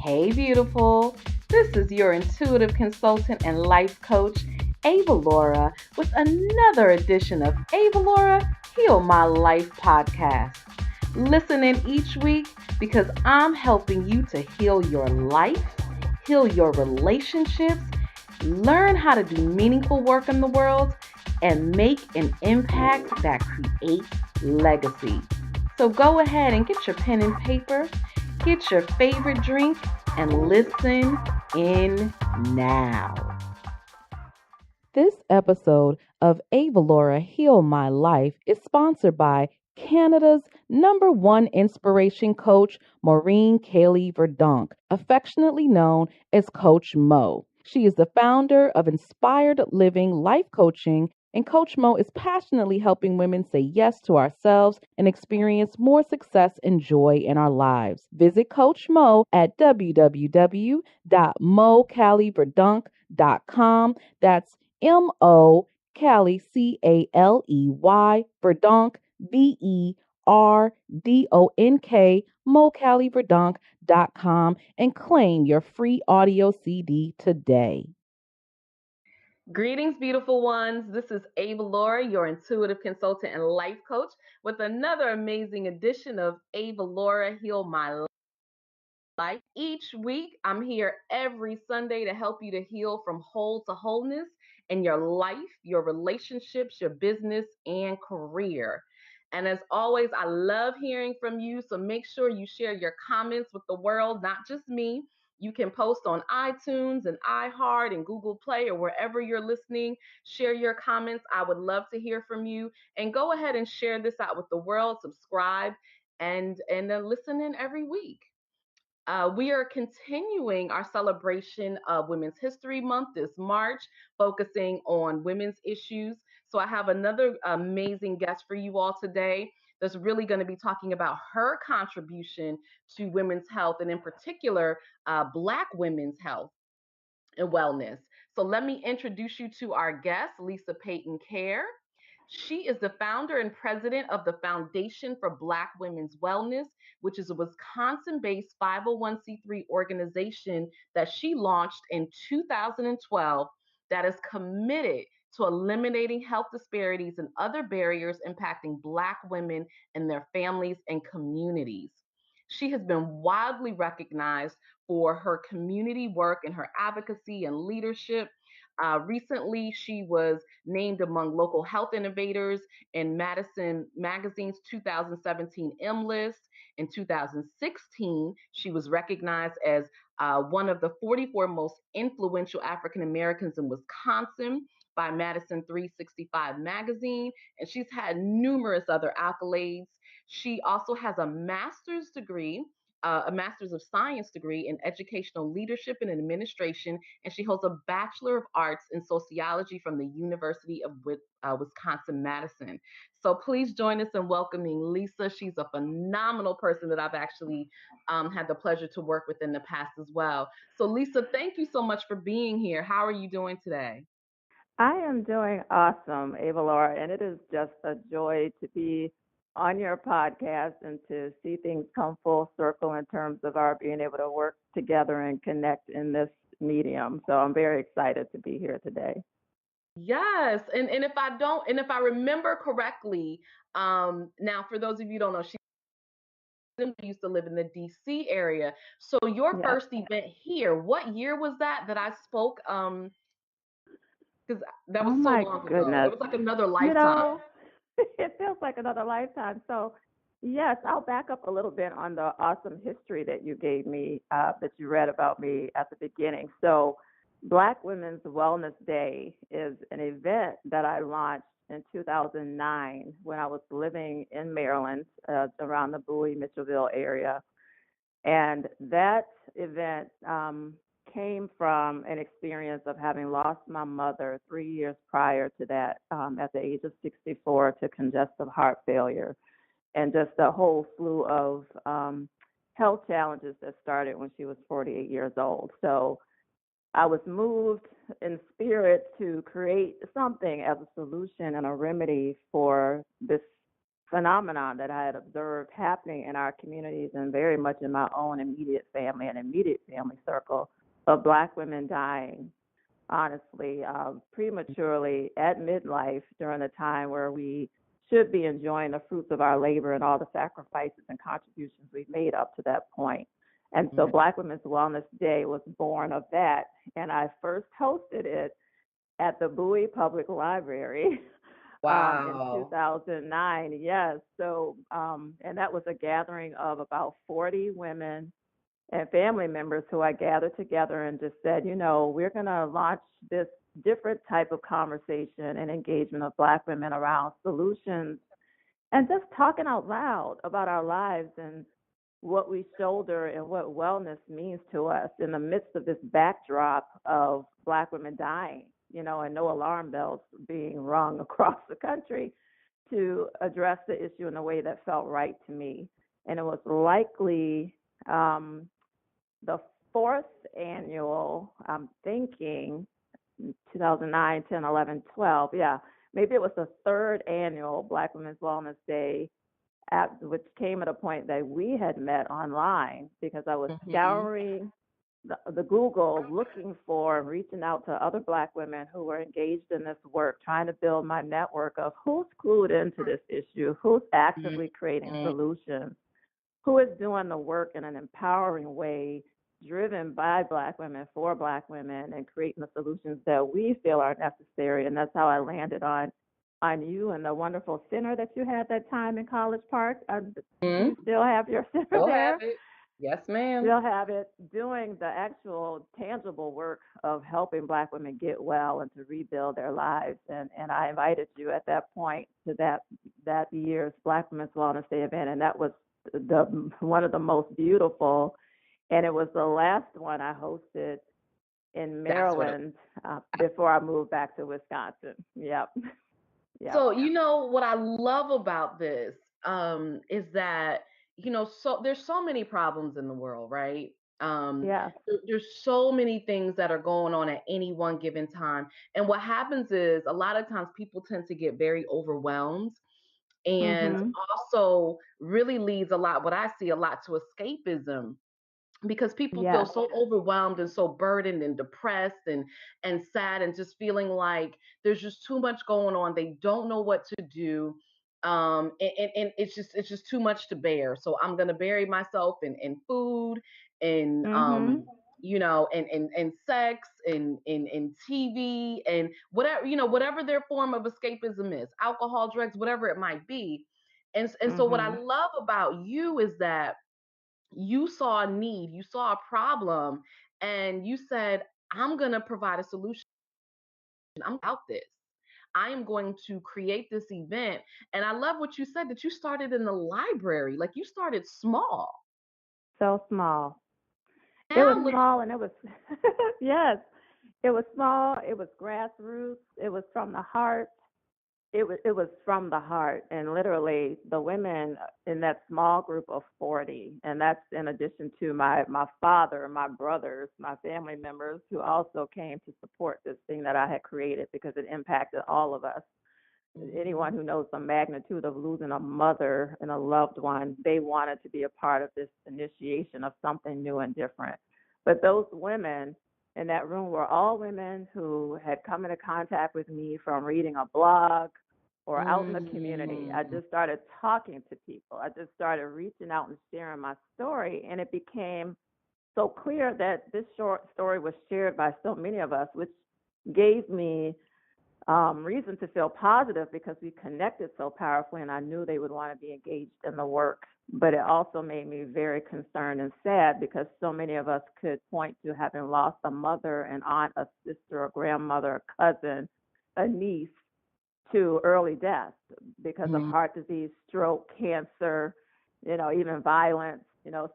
Hey, beautiful. This is your intuitive consultant and life coach, Ava Laura, with another edition of Ava Laura Heal My Life podcast. Listen in each week because I'm helping you to heal your life, heal your relationships, learn how to do meaningful work in the world, and make an impact that creates legacy. So go ahead and get your pen and paper, get your favorite drink, and listen in now. This episode of Ava Laura Heal My Life is sponsored by Canada's #1 inspiration coach, Maureen Kaylee Verdonk, affectionately known as Coach Mo. She is the founder of Inspired Living Life Coaching, and Coach Mo is passionately helping women say yes to ourselves and experience more success and joy in our lives. Visit Coach Mo at www.mocaliverdonk.com. That's MO Cali CALEY Verdonk VERDONK mocaliverdonk.com and claim your free audio CD today. Greetings, beautiful ones. This is Ava Laura, your intuitive consultant and life coach, with another amazing edition of Ava Laura Heal My Life. Each week, I'm here every Sunday to help you to heal from whole to wholeness in your life, your relationships, your business, and career. And as always, I love hearing from you. So make sure you share your comments with the world, not just me. You can post on iTunes and iHeart and Google Play or wherever you're listening. Share your comments. I would love to hear from you. And go ahead and share this out with the world. Subscribe and listen in every week. We are continuing our celebration of Women's History Month this March, focusing on women's issues. So I have another amazing guest for you all today that's really going to be talking about her contribution to women's health, and in particular, Black women's health and wellness. So let me introduce you to our guest, Lisa Peyton-Caire. She is the founder and president of the Foundation for Black Women's Wellness, which is a Wisconsin based 501c3 organization that she launched in 2012 that is committed to eliminating health disparities and other barriers impacting Black women and their families and communities. She has been widely recognized for her community work and her advocacy and leadership. Recently, she was named among local health innovators in Madison Magazine's 2017 M list. In 2016, she was recognized as one of the 44 most influential African Americans in Wisconsin by Madison 365 magazine, and she's had numerous other accolades. She also has a master's degree, a master's of science degree in educational leadership and administration, and she holds a bachelor of arts in sociology from the University of Wisconsin-Madison. So please join us in welcoming Lisa. She's a phenomenal person that I've actually had the pleasure to work with in the past as well. So Lisa, thank you so much for being here. How are you doing today? I am doing awesome, Ava Laura, and it is just a joy to be on your podcast and to see things come full circle in terms of our being able to work together and connect in this medium. So I'm very excited to be here today. Yes, and if I remember correctly, now for those of you who don't know, she used to live in the DC area. So your Yes. first event here, what year was that I spoke? Because that was Oh so my long ago. It goodness. was like another You lifetime. know, it feels like another lifetime. So, yes, I'll back up a little bit on the awesome history that you gave me, that you read about me at the beginning. So, Black Women's Wellness Day is an event that I launched in 2009 when I was living in Maryland, around the Bowie, Mitchellville area. And that event came from an experience of having lost my mother 3 years prior to that, at the age of 64, to congestive heart failure, and just a whole slew of health challenges that started when she was 48 years old. So I was moved in spirit to create something as a solution and a remedy for this phenomenon that I had observed happening in our communities and very much in my own immediate family and immediate family circle of Black women dying, honestly, prematurely at midlife during a time where we should be enjoying the fruits of our labor and all the sacrifices and contributions we've made up to that point. And so Black Women's Wellness Day was born of that. And I first hosted it at the Bowie Public Library in Wow. 2009. Yes. So, and that was a gathering of about 40 women and family members who I gathered together and just said, we're going to launch this different type of conversation and engagement of Black women around solutions and just talking out loud about our lives and what we shoulder and what wellness means to us in the midst of this backdrop of Black women dying, and no alarm bells being rung across the country to address the issue in a way that felt right to me. And it was likely the fourth annual, I'm thinking 2009, 10, 11, 12. Yeah, maybe it was the third annual Black Women's Wellness Day, which came at a point that we had met online because I was scouring the Google looking for and reaching out to other Black women who were engaged in this work, trying to build my network of who's clued into this issue, who's actively creating solutions, who is doing the work in an empowering way, driven by Black women, for Black women, and creating the solutions that we feel are necessary. And that's how I landed on you and the wonderful center that you had that time in College Park. Do you still have your center Still there? have it. Yes, ma'am. Still have it, doing the actual tangible work of helping Black women get well and to rebuild their lives. And I invited you at that point to that year's Black Women's Wellness Day event, and that was one of the most beautiful. And it was the last one I hosted in Maryland before I moved back to Wisconsin. Yep. So, what I love about this is that, so there's so many problems in the world, right? Yes. There's so many things that are going on at any one given time. And what happens is a lot of times people tend to get very overwhelmed and also really leads what I see a lot to escapism because people feel Yes. so overwhelmed and so burdened and depressed and sad and just feeling like there's just too much going on. They don't know what to do. And it's just too much to bear. So I'm gonna bury myself in food and and sex and TV and whatever, whatever their form of escapism is, alcohol, drugs, whatever it might be. And so what I love about you is that you saw a need, you saw a problem, and you said, I'm going to provide a solution. I'm about this. I am going to create this event. And I love what you said that you started in the library. Like you started small. So small. It was Now look. small and it was, yes, it was small. It was grassroots. It was from the heart. It was from the heart, and literally the women in that small group of 40, and that's in addition to my father, my brothers, my family members who also came to support this thing that I had created because it impacted all of us. Anyone who knows the magnitude of losing a mother and a loved one, they wanted to be a part of this initiation of something new and different. But those women in that room were all women who had come into contact with me from reading a blog or out in the community. I just started talking to people. I just started reaching out and sharing my story, and it became so clear that this short story was shared by so many of us, which gave me reason to feel positive because we connected so powerfully, and I knew they would want to be engaged in the work. But it also made me very concerned and sad because so many of us could point to having lost a mother, an aunt, a sister, a grandmother, a cousin, a niece to early death because of heart disease, stroke, cancer, even violence.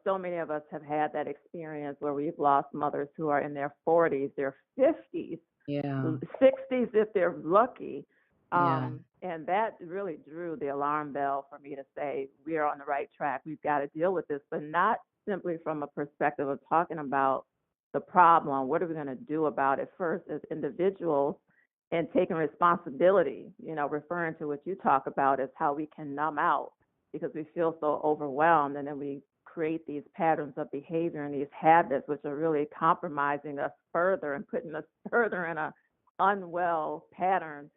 So many of us have had that experience where we've lost mothers who are in their 40s, their 50s, 60s if they're lucky. And that really drew the alarm bell for me to say, we are on the right track. We've got to deal with this, but not simply from a perspective of talking about the problem. What are we going to do about it first as individuals and taking responsibility, referring to what you talk about as how we can numb out because we feel so overwhelmed, and then we create these patterns of behavior and these habits which are really compromising us further and putting us further in a unwell pattern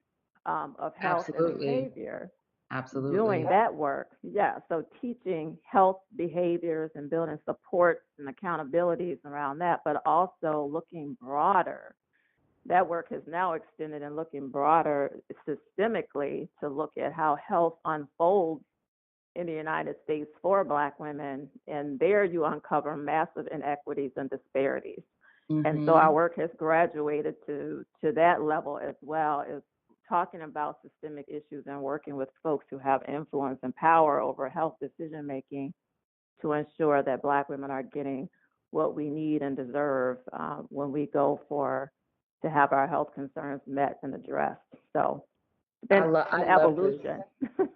of health and Absolutely. behavior. Doing Absolutely. that work, yeah. So teaching health behaviors and building supports and accountabilities around that, but also looking broader. That work has now extended and looking broader systemically to look at how health unfolds in the United States for Black women. And there you uncover massive inequities and disparities. And so our Mhm. work has graduated to that level as well, is talking about systemic issues and working with folks who have influence and power over health decision making to ensure that Black women are getting what we need and deserve when we go for to have our health concerns met and addressed. So it's been I an love this. evolution.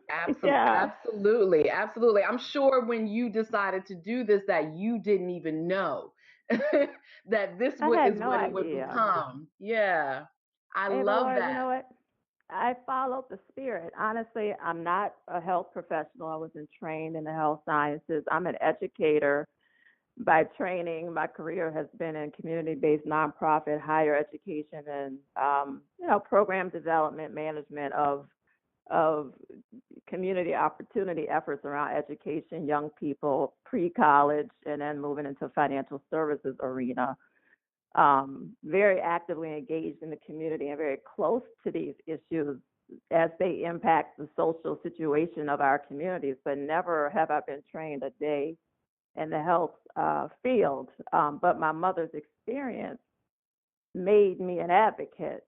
Absolutely, Yeah, absolutely, absolutely. I'm sure when you decided to do this that you didn't even know that this I is had no what it would idea. become. Yeah. I Hey, love Laura, you that. know what? I followed the spirit. Honestly, I'm not a health professional. I wasn't trained in the health sciences. I'm an educator by training. My career has been in community-based nonprofit higher education and program development management of community opportunity efforts around education, young people, pre-college, and then moving into financial services arena. Very actively engaged in the community and very close to these issues as they impact the social situation of our communities, but never have I been trained a day in the health field. But my mother's experience made me an advocate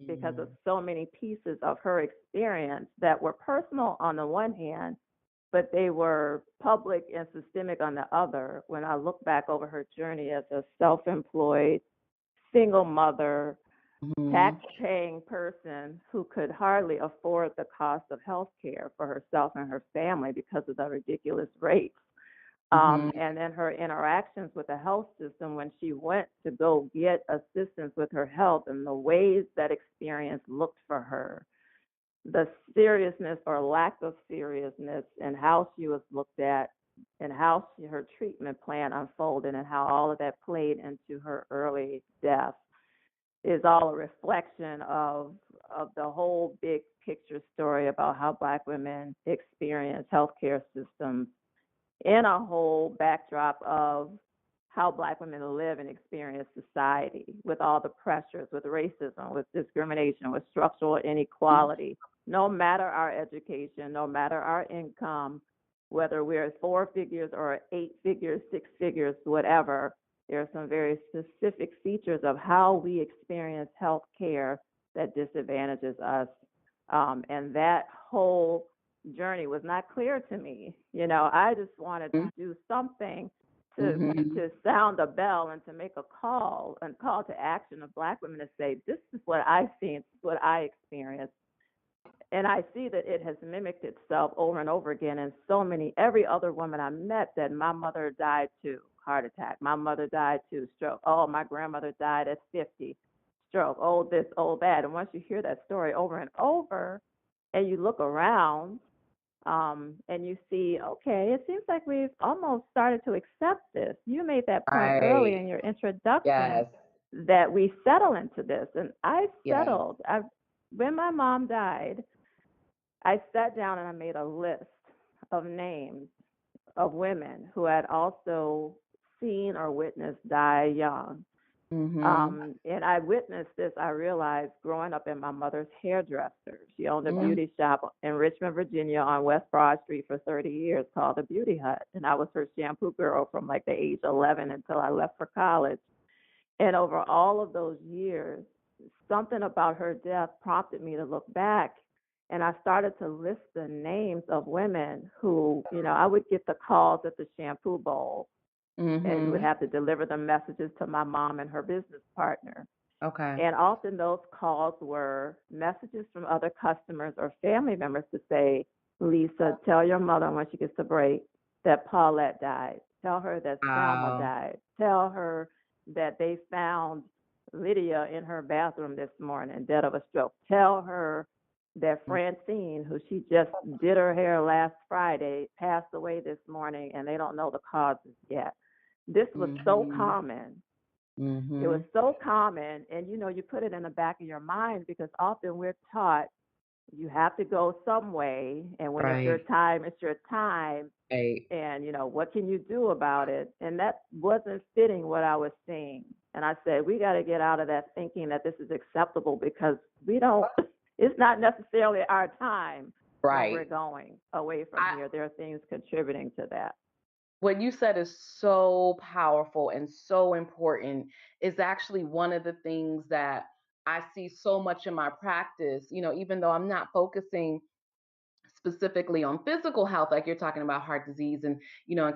because of Mm. so many pieces of her experience that were personal on the one hand, but they were public and systemic on the other. When I look back over her journey as a self employed, single mother, Mhm. tax-paying person who could hardly afford the cost of health care for herself and her family because of the ridiculous rates. Mhm. And then her interactions with the health system when she went to go get assistance with her health and the ways that experience looked for her, the seriousness or lack of seriousness and how she was looked at and how her treatment plan unfolded and how all of that played into her early death is all a reflection of the whole big picture story about how Black women experience healthcare systems in a whole backdrop of how Black women live and experience society with all the pressures, with racism, with discrimination, with structural inequality. No matter our education, no matter our income, whether we're four figures or eight figures, six figures, whatever, there are some very specific features of how we experience health care that disadvantages us. And that whole journey was not clear to me. I just wanted to do something to Mhm. to sound a bell and to make a call and call to action of Black women to say, this is what I've seen, this is what I experienced. And I see that it has mimicked itself over and over again. And every other woman I met said, my mother died too, heart attack. My mother died too, stroke. Oh, my grandmother died at 50, stroke. Oh, this, oh, that. And once you hear that story over and over, and you look around, and you see, okay, it seems like we've almost started to accept this. You made that point early Right. in your introduction Yes. that we settle into this, and I Yes. settled. When my mom died, I sat down and I made a list of names of women who had also seen or witnessed die young. Mhm. And I witnessed this, I realized, growing up in my mother's hairdresser. She owned a Mm. beauty shop in Richmond, Virginia on West Broad Street for 30 years called the Beauty Hut. And I was her shampoo girl from like the age 11 until I left for college. And over all of those years, something about her death prompted me to look back. And I started to list the names of women who, I would get the calls at the shampoo bowl and would Mhm. have to deliver the messages to my mom and her business partner. Okay. And often those calls were messages from other customers or family members to say, Lisa, tell your mother when she gets a break that Paulette died. Tell her that Selma Wow. died. Tell her that they found Lydia in her bathroom this morning, dead of a stroke. Tell her that Francine, who she just did her hair last Friday, passed away this morning, and they don't know the causes yet. This was so Mm-hmm. common. It was Mm-hmm. so common, and you put it in the back of your mind because often we're taught you have to go some way, and when it's your Right. time, it's your time, Right. and what can you do about it? And that wasn't fitting what I was seeing. And I said, we got to get out of that thinking that this is acceptable because we don't. It's not necessarily our time when we're Right. going away from I here. There are things contributing to that. What you said is so powerful and so important. Is actually one of the things that I see so much in my practice, even though I'm not focusing specifically on physical health, like you're talking about heart disease and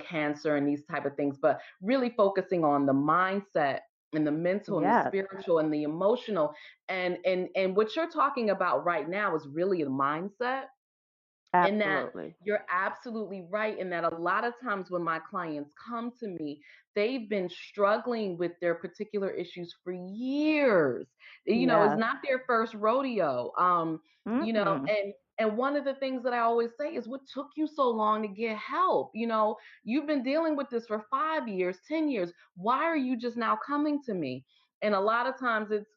cancer and these type of things, but really focusing on the mindset and the mental and the Yes, spiritual and the emotional. And what you're talking about right now is really the mindset. And that absolutely. you're absolutely right in that a lot of times when my clients come to me, they've been struggling with their particular issues for years. It's Yes. not their first rodeo. You know, Mm-mm. and one of the things that I always say is, what took you so long to get help? You've been dealing with this for 5 years, 10 years. Why are you just now coming to me? And a lot of times it's,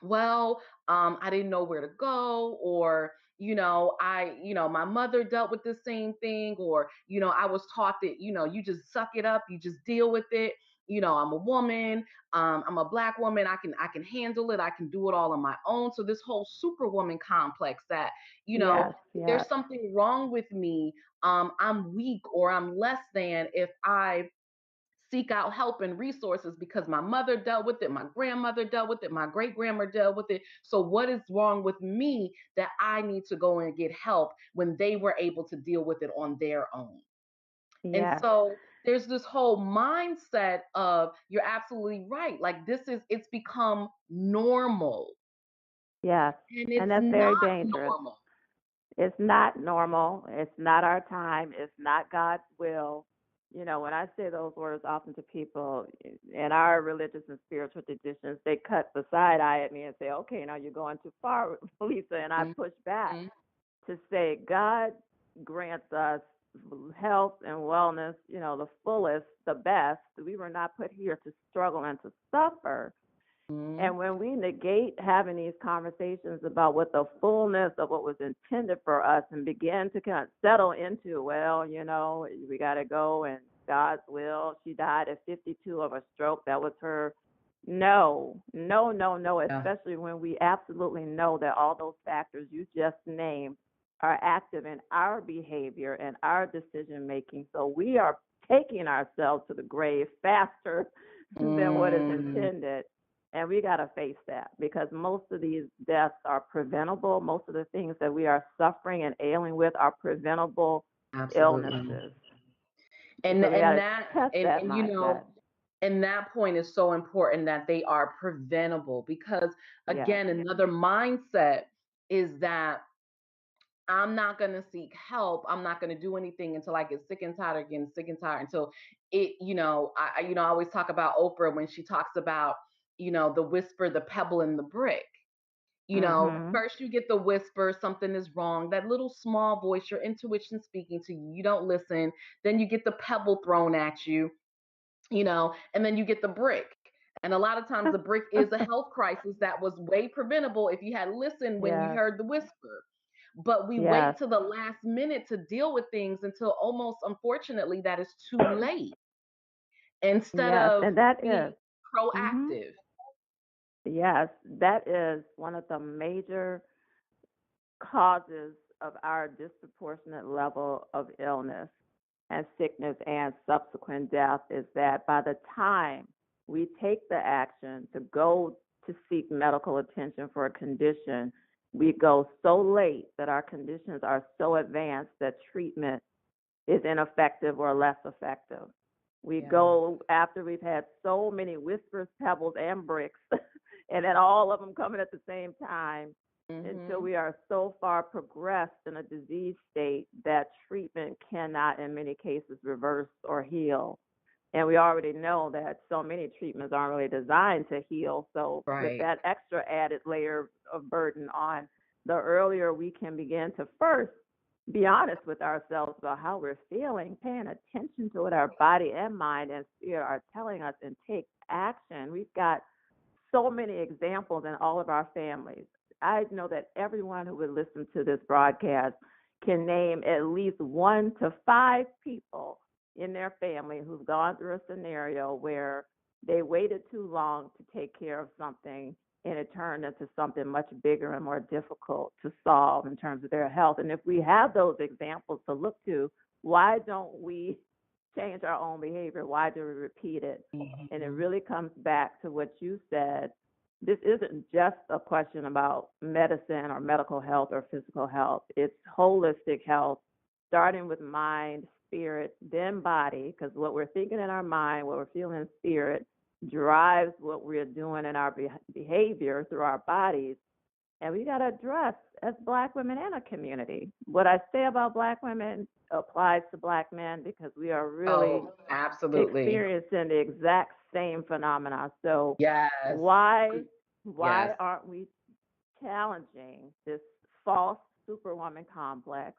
well, I didn't know where to go, or my mother dealt with the same thing, or I was taught that you just suck it up, you just deal with it. I'm a woman, I'm a black woman, I can handle it, I can do it all on my own. So this whole superwoman complex that Yes, there's yes, something wrong with me, I'm weak or I'm less than if I seek out help and resources, because my mother dealt with it, my grandmother dealt with it, my great grandmother dealt with it. So what is wrong with me that I need to go and get help when they were able to deal with it on their own? And yes, so there's this whole mindset of, you're absolutely right. Like, it's become normal, yes. and And it's that's very not dangerous. normal. It's not normal. It's not our time. It's not God's will. When I say those words often to people in our religious and spiritual traditions, they cut the side eye at me and say, okay, now you're going too far, Lisa. And I push back Mhm. to say, God grants us health and wellness, the fullest, the best. We were not put here to struggle and to suffer. Mhm. And when we negate having these conversations about what the fullness of what was intended for us and begin to kind of settle into, well, we got to go and God's will. She died at 52 of a stroke. That was her. No, no, no, no, Yeah, especially when we absolutely know that all those factors you just named are active in our behavior and our decision making. So we are taking ourselves to the grave faster than what is mm, intended. And we got to face that because most of these deaths are preventable. Most of the things that we are suffering and ailing with are preventable absolutely. illnesses. and So we got and to that test that and mindset. and that point is so important, that they are preventable, because Yes. again, another mindset is that I'm not going to seek help, I'm not going to do anything until I get sick and tired of getting sick and tired, until I always talk about Oprah when she talks about the whisper, the pebble, and the brick. Mhm. First you get the whisper, something is wrong, that little small voice, your intuition speaking to you, you don't listen. Then you get the pebble thrown at you, and then you get the brick. And a lot of times the brick is a health crisis that was way preventable if you had listened when you Yes. heard the whisper. But we Yes. wait to the last minute to deal with things until almost, unfortunately, that is too late, instead Yes. of And that being is. Mhm. proactive. Yes, that is one of the major causes of our disproportionate level of illness and sickness and subsequent death is that by the time we take the action to go to seek medical attention for a condition, we go so late that our conditions are so advanced that treatment is ineffective or less effective. We Yeah. go after we've had so many whispers, pebbles, and bricks, and then all of them coming at the same time until Mhm. we are so far progressed in a disease state that treatment cannot, in many cases, reverse or heal. And we already know that so many treatments aren't really designed to heal. So with Right. that extra added layer of burden on, the earlier we can begin to first be honest with ourselves about how we're feeling, paying attention to what our body and mind and spirit are telling us, and take action. We've got so many examples in all of our families. I know that everyone who would listen to this broadcast can name at least 1 to 5 people in their family who've gone through a scenario where they waited too long to take care of something and it turned into something much bigger and more difficult to solve in terms of their health. And if we have those examples to look to, why don't we change our own behavior? Why do we repeat it? And it Mm-hmm. really comes back to what you said. This isn't just a question about medicine or medical health or physical health. It's holistic health, starting with mind, spirit, then body, because what we're thinking in our mind, what we're feeling in spirit, drives what we're doing in our behavior through our bodies. And we got to address as Black women in a community. What I say about Black women applies to Black men because we are really Oh, absolutely. experiencing the exact same phenomena. So Yes. why Yes. why aren't we challenging this false superwoman complex?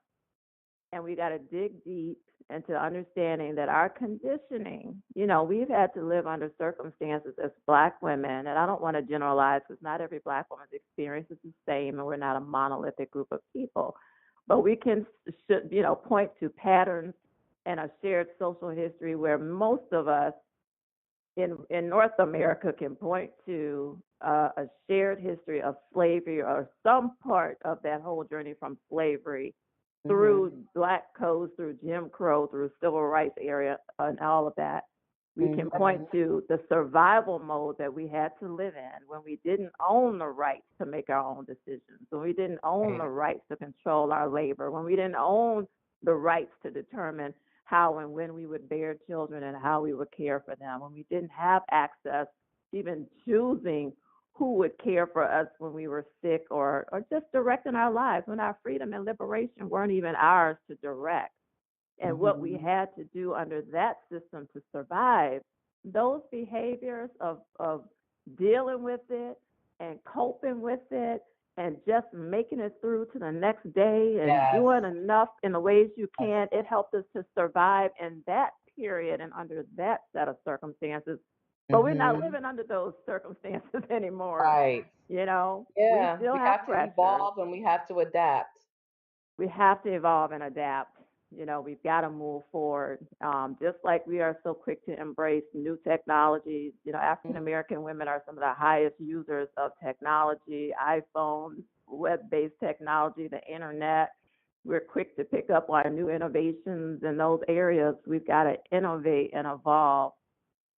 And we got to dig deep into understanding that our conditioning, we've had to live under circumstances as Black women, and I don't want to generalize because not every Black woman's experience is the same, and we're not a monolithic group of people. But we can, point to patterns and a shared social history where most of us in North America can point to a shared history of slavery or some part of that whole journey from slavery Mm-hmm. through Black codes, through Jim Crow, through civil rights era, and all of that. We can point Mm-hmm. to the survival mode that we had to live in when we didn't own the rights to make our own decisions, when we didn't own the Right. rights to control our labor, when we didn't own the rights to determine how and when we would bear children and how we would care for them, when we didn't have access to even choosing who would care for us when we were sick or just directing our lives, when our freedom and liberation weren't even ours to direct. And what we Mm-hmm. had to do under that system to survive, those behaviors of dealing with it and coping with it and just making it through to the next day and Yes. doing enough in the ways you Yes. can, it helped us to survive in that period and under that set of circumstances. But we're not Mm-hmm. living under those circumstances anymore. Right. We Yeah. still We have have to pressures. evolve and we have to adapt. We have to evolve and adapt. We've got to move forward. Just like we are so quick to embrace new technologies. African American women are some of the highest users of technology, iPhones, web-based technology, the internet. We're quick to pick up on new innovations in those areas. We've got to innovate and evolve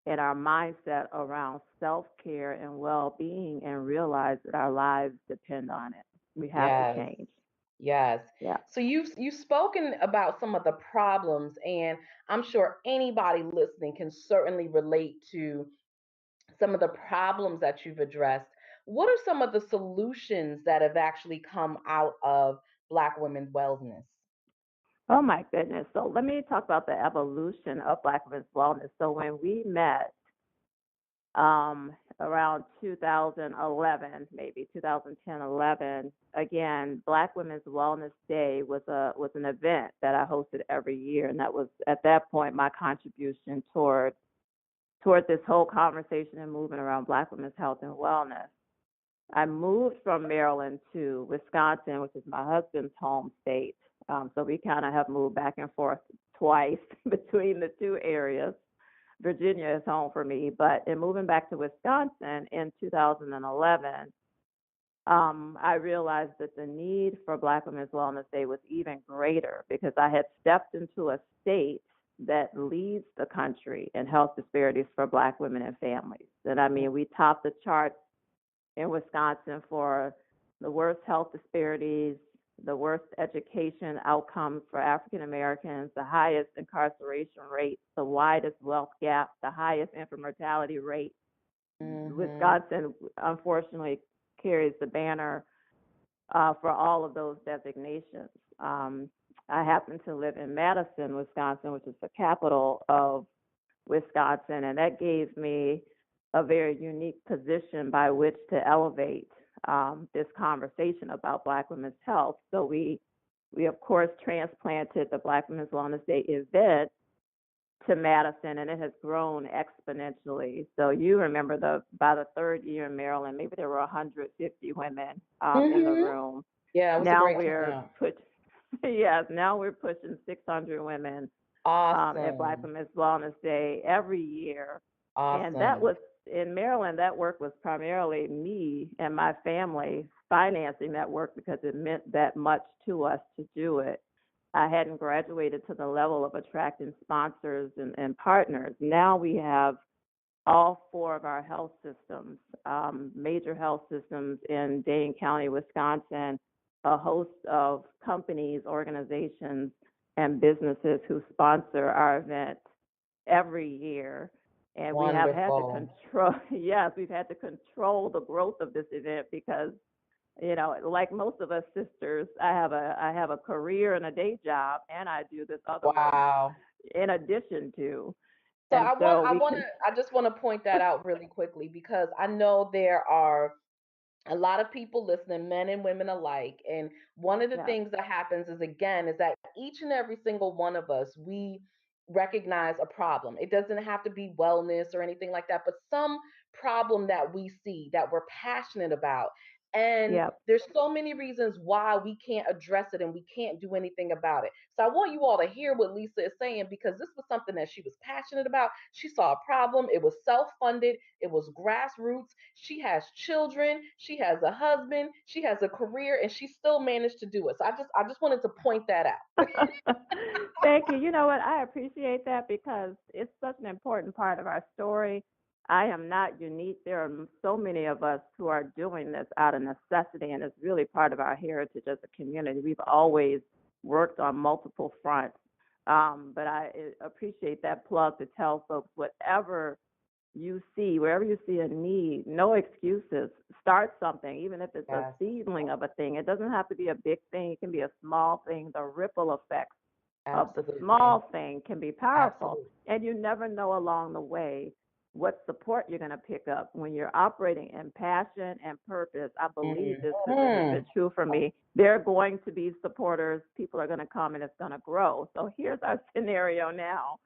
in our mindset around self-care and well-being and realize that our lives depend on it. We have to Yes. change. Yes. Yeah. So you've spoken about some of the problems, and I'm sure anybody listening can certainly relate to some of the problems that you've addressed. What are some of the solutions that have actually come out of Black women's wellness? Oh my goodness. So let me talk about the evolution of Black women's wellness. So when we met around 2011, maybe 2010, 11, again, Black Women's Wellness Day was an event that I hosted every year, and that was at that point my contribution toward this whole conversation and movement around Black women's health and wellness. I moved from Maryland to Wisconsin, which is my husband's home state. So we kind of have moved back and forth twice between the two areas. Virginia is home for me, but in moving back to Wisconsin in 2011, I realized that the need for Black Women's Wellness Day was even greater because I had stepped into a state that leads the country in health disparities for Black women and families. And I mean, we topped the charts in Wisconsin for the worst health disparities, the worst education outcomes for African Americans, the highest incarceration rates, the widest wealth gap, the highest infant mortality rate. Mm-hmm. Wisconsin, unfortunately, carries the banner for all of those designations. I happen to live in Madison, Wisconsin, which is the capital of Wisconsin, and that gave me a very unique position by which to elevate this conversation about Black women's health. So we of course transplanted the Black Women's Wellness Day event to Madison, and it has grown exponentially. So you remember by the third year in Maryland, maybe there were 150 women in the room. Yeah, it was a Now great we're turnout. yes, now we're pushing 600 women at Black Awesome. Women's Wellness Day every year. And that Awesome. was in Maryland, that work was primarily me and my family financing that work because it meant that much to us to do it. I hadn't graduated to the level of attracting sponsors and partners. Now we have all four of our health systems, major health systems in Dane County, Wisconsin, a host of companies, organizations, and businesses who sponsor our event every year. And we have had to Wonderful. control, yes, we've had to control the growth of this event because, like most of us sisters, I have a career and a day job, and I do this other work Wow. in addition to. So And so we can, I just want to point that out really quickly because I know there are a lot of people listening, men and women alike. And one of the yes, things that happens is, again, is that each and every single one of us, we recognize a problem. It doesn't have to be wellness or anything like that, but some problem that we see that we're passionate about. And yep. there's so many reasons why we can't address it and we can't do anything about it. So I want you all to hear what Lisa is saying because this was something that she was passionate about. She saw a problem. It was self-funded. It was grassroots. She has children. She has a husband. She has a career, and she still managed to do it. So I just wanted to point that out. Thank you. You know what? I appreciate that because it's such an important part of our story. I am not unique. There are so many of us who are doing this out of necessity, and it's really part of our heritage as a community. We've always worked on multiple fronts. But I appreciate that plug to tell folks whatever you see, wherever you see a need, no excuses. Start something, even if it's a Yes, seedling of a thing. It doesn't have to be a big thing, it can be a small thing. The ripple effects of the absolutely. small thing can be powerful. Absolutely. And you never know along the way what support you're going to pick up when you're operating in passion and purpose. I believe this because this has Hmm. been true for me. There are going to be supporters, people are going to come, and it's going to grow. So here's our scenario now.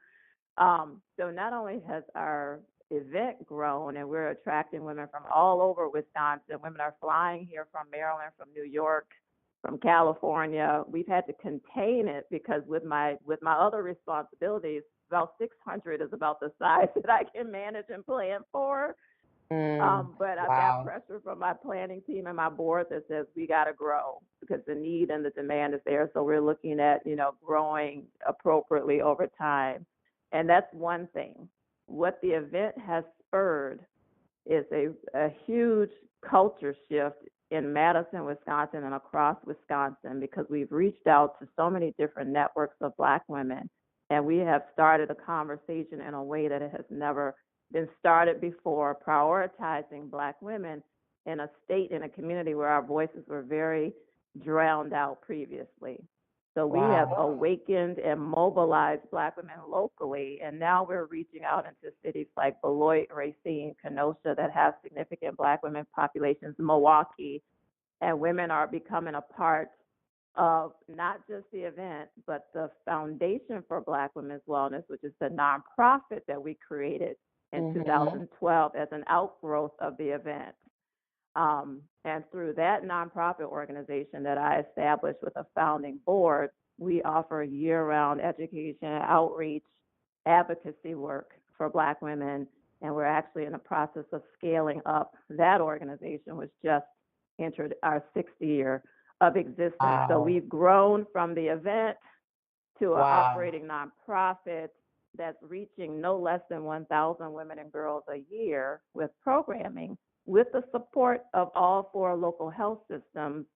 So not only has our event grown and we're attracting women from all over Wisconsin, women are flying here from Maryland, from New York, from California. We've had to contain it because with my other responsibilities, about 600 is about the size that I can manage and plan for. But I've got Wow. pressure from my planning team and my board that says we got to grow because the need and the demand is there. So we're looking at, growing appropriately over time. And that's one thing. What the event has spurred is a huge culture shift in Madison, Wisconsin, and across Wisconsin because we've reached out to so many different networks of Black women, and we have started a conversation in a way that it has never been started before, prioritizing Black women in a state, in a community where our voices were very drowned out previously. So we have Wow. awakened and mobilized Black women locally, and now we're reaching out into cities like Beloit, Racine, Kenosha that have significant Black women populations, Milwaukee, and women are becoming a part of not just the event, but the Foundation for Black Women's Wellness, which is the nonprofit that we created in Hmm. 2012 as an outgrowth of the event. And through that nonprofit organization that I established with a founding board, we offer year-round education, outreach, advocacy work for Black women, and we're actually in the process of scaling up that organization, which just entered our sixth year of existence. So Wow. we've grown from the event to an Wow. operating nonprofit that's reaching no less than 1,000 women and girls a year with programming with the support of all four local health systems,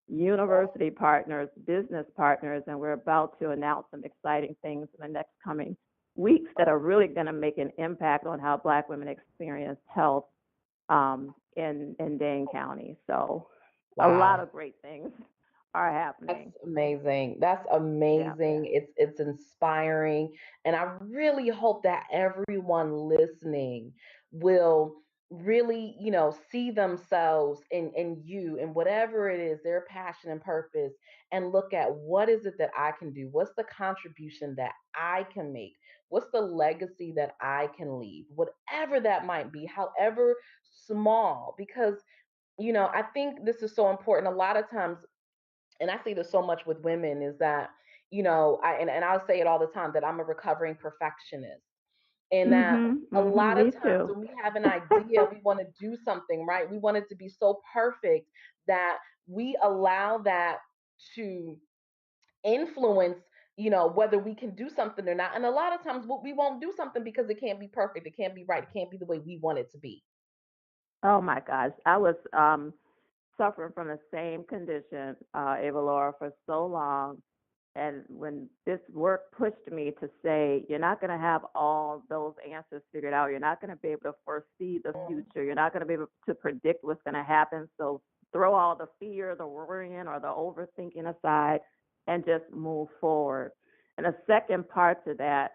university partners, business partners, and we're about to announce some exciting things in the next coming weeks that are really going to make an impact on how Black women experience health in Dane County. So a lot Wow. of great things are That's happening. amazing. That's Yeah. amazing. It's inspiring, and I really hope that everyone listening will really, see themselves in you and whatever it is, their passion and purpose, and look at what is it that I can do? What's the contribution that I can make? What's the legacy that I can leave? Whatever that might be, however small, because I think this is so important. A lot of times, and I see this so much with women, is that, and I'll say it all the time, that I'm a recovering perfectionist. And that Mhm. a Mhm. lot of Me times too. when we have an idea, we want to do something, right? We want it to be so perfect that we allow that to influence, whether we can do something or not. And a lot of times we won't do something because it can't be perfect, it can't be right, it can't be the way we want it to be. Oh my gosh, I was suffering from the same condition, Ava Laura, for so long. And when this work pushed me to say, you're not going to have all those answers figured out. You're not going to be able to foresee the future. You're not going to be able to predict what's going to happen. So throw all the fear, the worrying, or the overthinking aside and just move forward. And the second part to that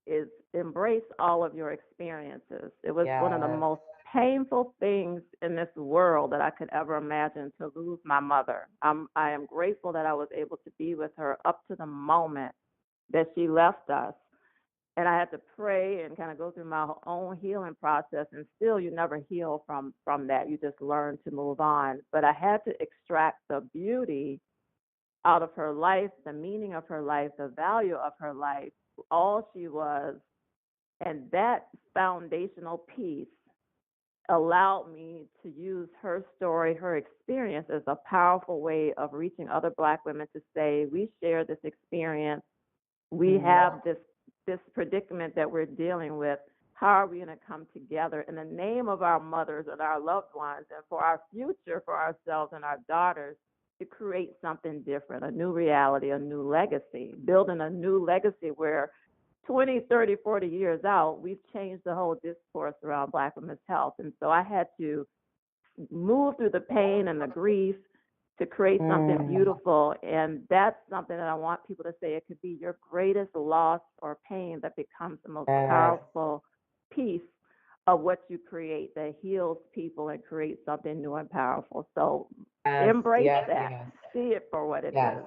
is embrace all of your experiences. It was one of the Yes. most painful things in this world that I could ever imagine, to lose my mother. I am grateful that I was able to be with her up to the moment that she left us. And I had to pray and kind of go through my own healing process, and still you never heal from that. You just learn to move on. But I had to extract the beauty out of her life, the meaning of her life, the value of her life, all she was. And that foundational piece allowed me to use her story, her experience, as a powerful way of reaching other Black women to say, we share this experience. We Mhm. have this predicament that we're dealing with. How are we going to come together in the name of our mothers and our loved ones, and for our future, for ourselves and our daughters, to create something different, a new reality, a new legacy, building a new legacy where 20, 30, 40 years out, we've changed the whole discourse around Black women's health. And so I had to move through the pain and the grief to create something Mm. beautiful. And that's something that I want people to say. It could be your greatest loss or pain that becomes the most Yes. powerful piece of what you create, that heals people and creates something new and powerful. So Yes. embrace Yes. that. Yes. See it for what it Yes. is.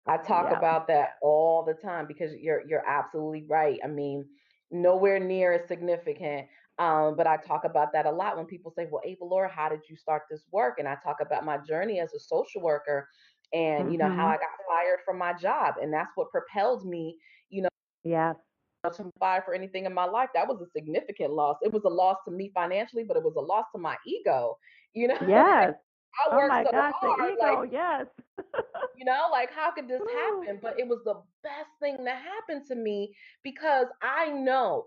I talk Yeah. about that all the time because you're absolutely right. I mean, nowhere near as significant. But I talk about that a lot when people say, "Well, Ava Laura, how did you start this work?" And I talk about my journey as a social worker, and how I Mhm. got fired from my job, and that's what propelled me, you know, Yes. to fire for anything in my life. That was a significant loss. It was a loss to me financially, but it was a loss to my ego. Like Yes. I Oh worked my so gosh, the hard, like ego. Yes. like how could this Woo. happen? But it was the best thing that happened to me because I know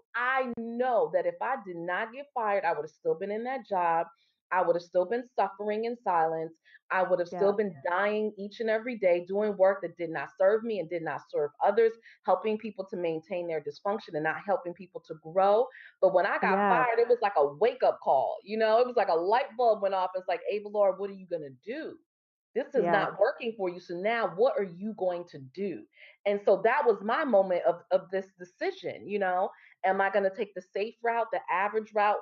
that if I did not get fired, I would have still been in that job. I would have still been suffering in silence. I would have still Yes. been dying each and every day doing work that did not serve me and did not serve others, helping people to maintain their dysfunction and not helping people to grow. But when I got Yes. fired, it was like a wake up call. It was like a light bulb went off. It's like, Ava Laura, what are you going to do? This is Yes. not working for you. So now what are you going to do? And so that was my moment of this decision. Am I going to take the safe route, the average route,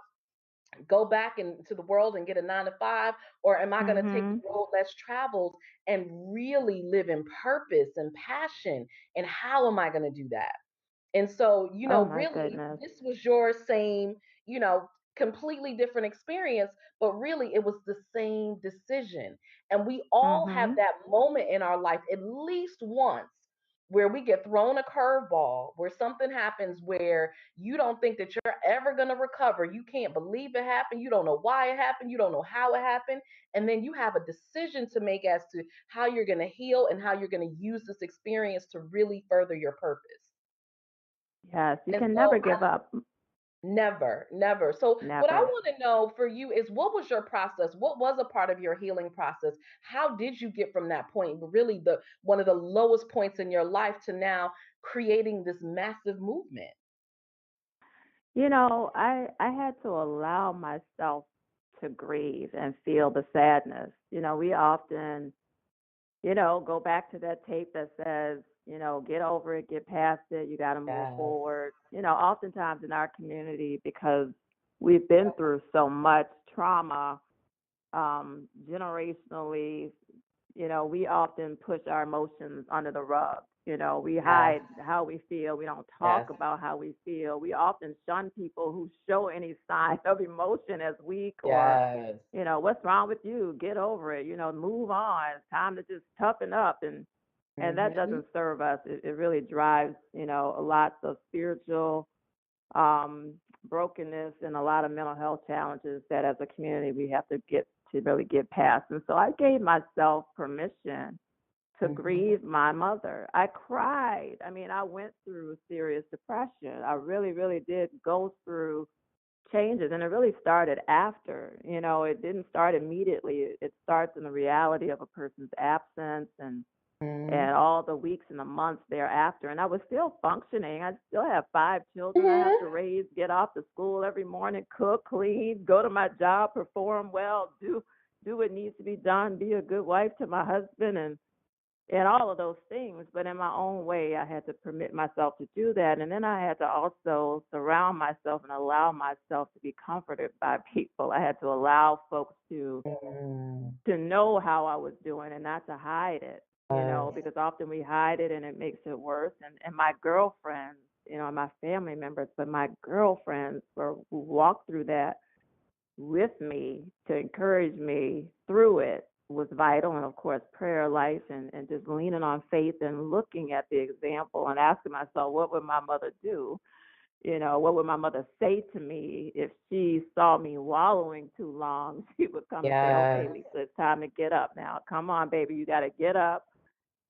go back into the world and get a 9 to 5? Or am I going to take the Mhm. road less traveled and really live in purpose and passion? And how am I going to do that? And so, Oh my really, goodness. this was your same, completely different experience, but really it was the same decision. And we all have Mhm. that moment in our life at least once where we get thrown a curveball, where something happens where you don't think that you're ever going to recover. You can't believe it happened. You don't know why it happened. You don't know how it happened. And then you have a decision to make as to how you're going to heal and how you're going to use this experience to really further your purpose. Yes, you And can so never give up. never, never. So what I Never. want to know for you is, what was your process? What was a part of your healing process? How did you get from that point, really the one of the lowest points in your life, to now creating this massive movement? I had to allow myself to grieve and feel the sadness. We often go back to that tape that says, get over it, get past it, you got to move Yes. forward. Oftentimes in our community, because we've been through so much trauma, generationally, we often push our emotions under the rug. We Yes. hide how we feel. We don't Yes. talk about how we feel. We often shun people who show any sign of emotion as weak or, Yes. what's wrong with you? Get over it. Move on. It's time to just toughen up. And that Mhm. doesn't serve us. It really drives, a lot of spiritual um, brokenness and a lot of mental health challenges that as a community we have to get to really get past. And so I gave myself permission to Mhm. grieve my mother. I cried. I mean, I went through serious depression. I really, really did go through changes, and it really started after. It didn't start immediately. It starts in the reality of a person's absence and Mhm. all the weeks and the months thereafter. And I was still functioning. I still have 5 children I have Mhm. to raise, get off to school every morning, cook, clean, go to my job, perform well, do what needs to be done, be a good wife to my husband and all of those things. But in my own way, I had to permit myself to do that. And then I had to also surround myself and allow myself to be comforted by people. I had to allow folks Mhm. to know how I was doing and not to hide it, Yes. because often we hide it and it makes it worse. And my girlfriends, my family members, but my girlfriends who walked through that with me to encourage me through it was vital. And of course, prayer life and just leaning on faith and looking at the example and asking myself, what would my mother do? What would my mother say to me if she saw me wallowing too long? She would come and say, okay, Yes. Lisa, it's time to get up now. Come on, baby, you got to get up.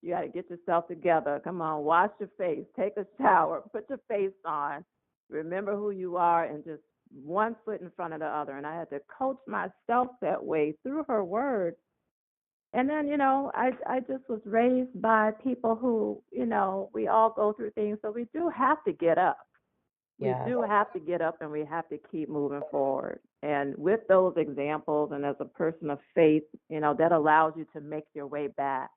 You got to get yourself together. Come on, wash your face, take a shower, put your face on, remember who you are, and just one foot in front of the other. And I had to coach myself that way through her words. And then, I just was raised by people who, we all go through things. So we do have to get up. We Yes. do have to get up and we have to keep moving forward. And with those examples and as a person of faith, that allows you to make your way back.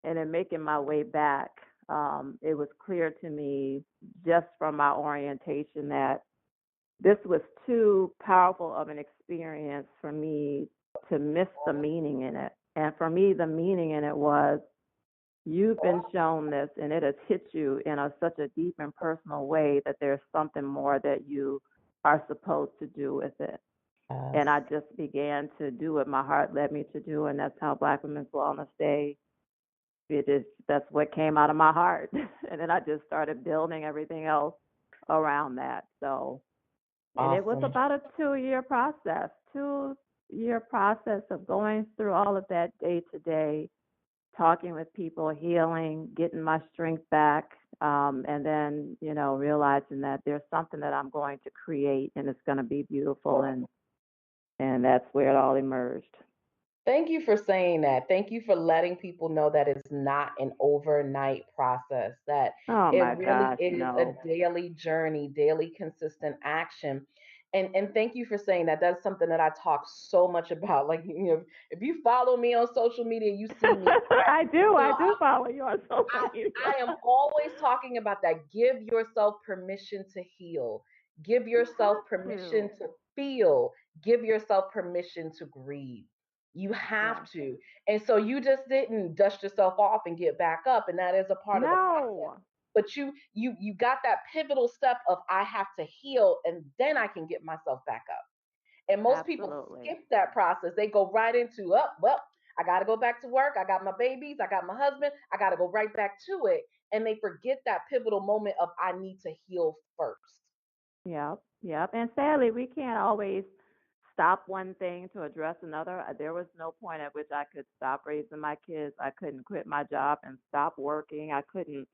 And in making my way back, it was clear to me just from my orientation that this was too powerful of an experience for me to miss the meaning in it. And for me, the meaning in it was you've been shown this and it has hit you in such a deep and personal way that there's something more that you are supposed to do with it. And Yes. I just began to do what my heart led me to do, and that's how Black Women's Wellness Day. That's what came out of my heart, and then I just started building everything else around that. So, and it was Awesome. about a 2-year process, 2-year process of going through all of that day to day, talking with people, healing, getting my strength back, and then realizing that there's something that I'm going to create, and it's going to be beautiful, and that's where it all emerged. Thank you for saying that. Thank you for letting people know that it's not an overnight process, that Oh it my really gosh, is a no. daily journey, daily consistent action. And thank you for saying that. That's something that I talk so much about. Like, if you follow me on social media, you see me. I do follow you on social media. I am always talking about that. Give yourself permission to heal. Give You yourself have permission to. to feel. Give yourself permission to grieve. You Yeah. have to. And so you just didn't dust yourself off and get back up. And that is a part of the process. No. But you got that pivotal step of I have to heal and then I can get myself back up. And most people Absolutely. skip that process. They go right into, oh, well, I got to go back to work. I got my babies. I got my husband. I got to go right back to it. And they forget that pivotal moment of I need to heal first. Yep. Yep. And sadly, we can't always stop one thing to address another. There was no point at which I could stop raising my kids. I couldn't quit my job and stop working. I couldn't,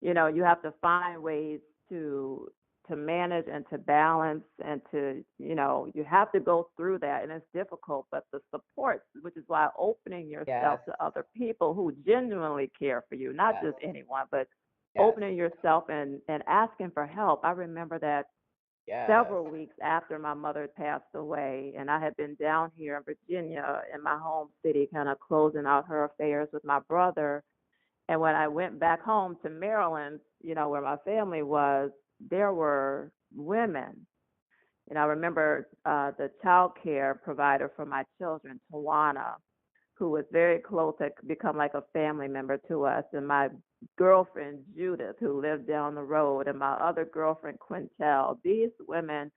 you have to find ways to manage and to balance and to, you have to go through that, and it's difficult, but the support, which is why opening Yes, yourself to other people who genuinely care for you, not yes, just anyone, but yes, opening yourself and asking for help. I remember that Yes. several weeks after my mother passed away, and I had been down here in Virginia in my home city, kind of closing out her affairs with my brother. And when I went back home to Maryland, where my family was, there were women. And I remember the child care provider for my children, Tawana, who was very close, had become like a family member to us, and my girlfriend Judith, who lived down the road, and my other girlfriend Quintel. These women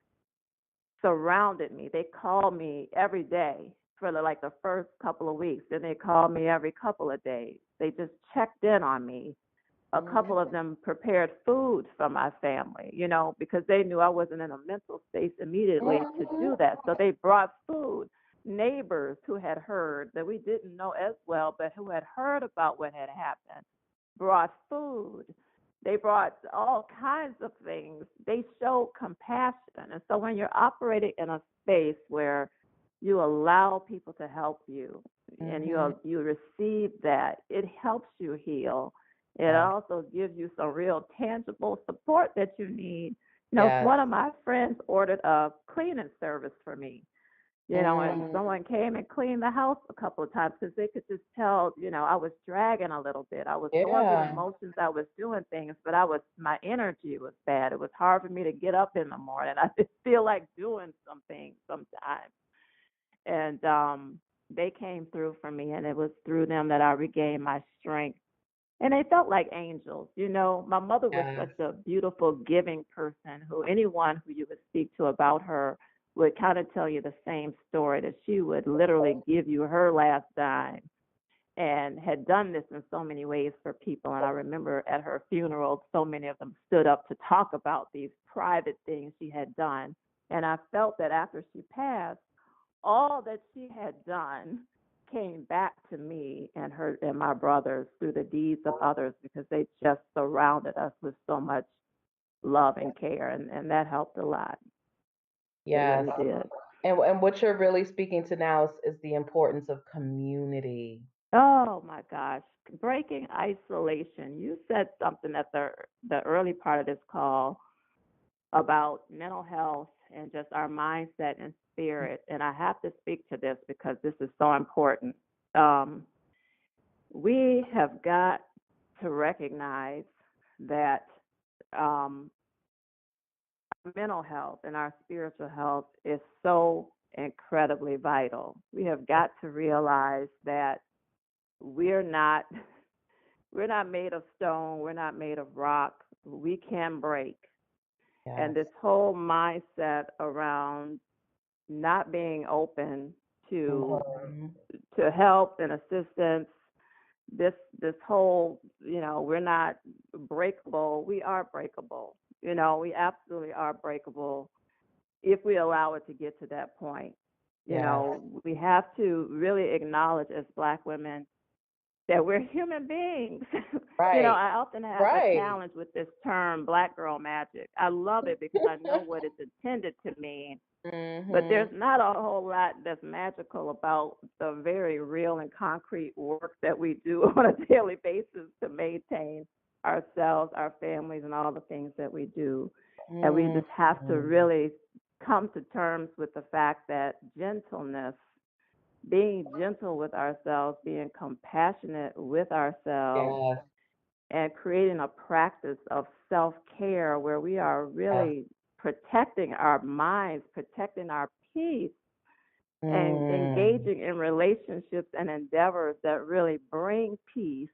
surrounded me. They called me every day for the first couple of weeks. Then they called me every couple of days. They just checked in on me. A couple of them prepared food for my family, because they knew I wasn't in a mental space immediately to do that. So they brought food. Neighbors who had heard that we didn't know as well, but who had heard about what had happened, brought food. They brought all kinds of things. They showed compassion. And so when you're operating in a space where you allow people to help you and you receive that, it helps you heal. It also gives you some real tangible support that you need. Yes. One of my friends ordered a cleaning service for me, and Mm. someone came and cleaned the house a couple of times because they could just tell, I was dragging a little bit. I was going through the Yeah. motions. I was doing things, but my energy was bad. It was hard for me to get up in the morning. I just feel like doing something sometimes. And they came through for me, and it was through them that I regained my strength. And they felt like angels. My mother was Yes. such a beautiful, giving person who anyone who you would speak to about her would kind of tell you the same story, that she would literally give you her last dime, and had done this in so many ways for people. And I remember at her funeral, so many of them stood up to talk about these private things she had done. And I felt that after she passed, all that she had done came back to me and her and my brothers through the deeds of others, because they just surrounded us with so much love and care, and that helped a lot. It Yes. really did. And what you're really speaking to now is the importance of community. Oh my gosh, breaking isolation. You said something at the early part of this call about mental health and just our mindset and spirit, and I have to speak to this because this is so important. Um, we have got to recognize that um, mental health and our spiritual health is so incredibly vital. We have got to realize that we're not we're not made of stone, we're not made of rock. We can break. Yes. And this whole mindset around not being open to Mhm. help and assistance, this whole, we're not breakable. We are breakable. We absolutely are breakable if we allow it to get to that point. Yes. We have to really acknowledge as Black women that we're human beings. Right. I often have a Right. challenge with this term Black girl magic. I love it because I know what it's intended to mean, but there's Mhm. not a whole lot that's magical about the very real and concrete work that we do on a daily basis to maintain ourselves, our families, and all the things that we do. And we just have to Mhm. really come to terms with the fact that gentleness, being gentle with ourselves, being compassionate with ourselves, Yes. and creating a practice of self care where we are Yes. really protecting our minds, protecting our peace, and Mm. engaging in relationships and endeavors that really bring peace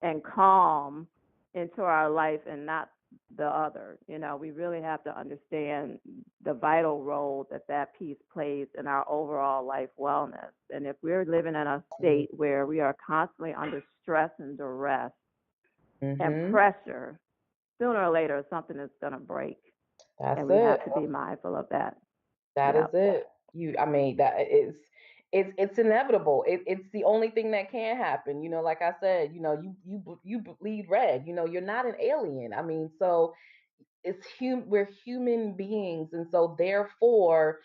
and calm into our life, and not the other. We really have to understand the vital role that peace plays in our overall life wellness. And if we're living in a state where we are constantly under stress and duress and Mhm. pressure, sooner or later something is going to break, That's and we it. have to be mindful of that. That is Yep. it. I mean, that is, it's inevitable. It's the only thing that can happen. Like I said, you bleed red. You're not an alien. I mean, so we're human beings, and so therefore,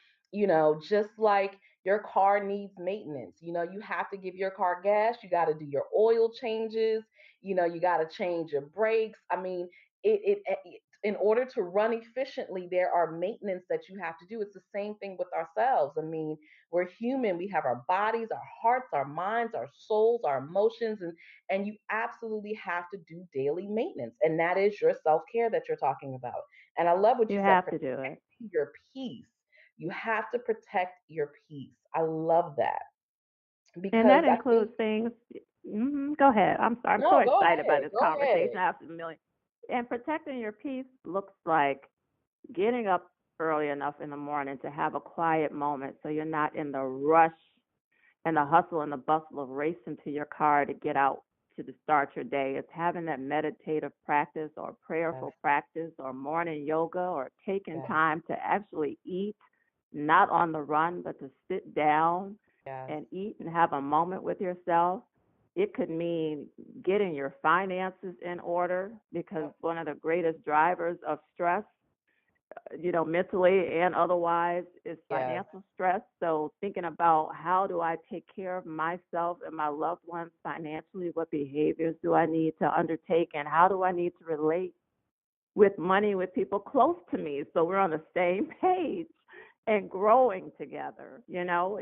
just like your car needs maintenance, you have to give your car gas, you got to do your oil changes, you got to change your brakes. I mean, it in order to run efficiently, there are maintenance that you have to do. It's the same thing with ourselves. I mean, we're human. We have our bodies, our hearts, our minds, our souls, our emotions, and you absolutely have to do daily maintenance. And that is your self-care that you're talking about. And I love what You you said, have to do it. protecting your peace. You have to protect your peace. I love that And because that I think, includes things. Go ahead. I'm sorry. I'm so no, go excited by ahead. this Go conversation. ahead. I have a million. And protecting your peace looks like getting up early enough in the morning to have a quiet moment so you're not in the rush and the hustle and the bustle of racing to your car to get out to start your day. It's having that meditative practice or Yes, prayerful practice or morning yoga or taking yes, time to actually eat, not on the run, but to sit down yes, and eat and have a moment with yourself. It could mean getting your finances in order because yep, one of the greatest drivers of stress, mentally and otherwise, is yes, financial stress. So thinking about how do I take care of myself and my loved ones financially? What behaviors do I need to undertake, and how do I need to relate with money with people close to me so we're on the same page and growing together?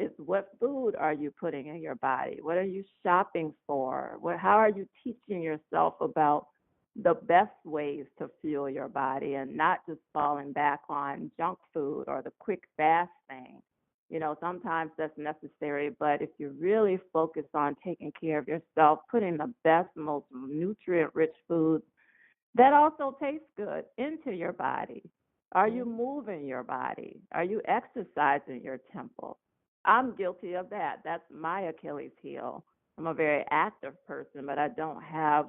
Is what food are you putting in your body? What are you shopping for? How are you teaching yourself about the best ways to fuel your body and not just falling back on junk food or the quick fast thing? Sometimes that's necessary, but if you really focus on taking care of yourself, putting the best, most nutrient rich foods that also tastes good into your body. Are you mhm, moving your body? Are you exercising your temple? I'm guilty of that. That's my Achilles heel. I'm a very active person, but I don't have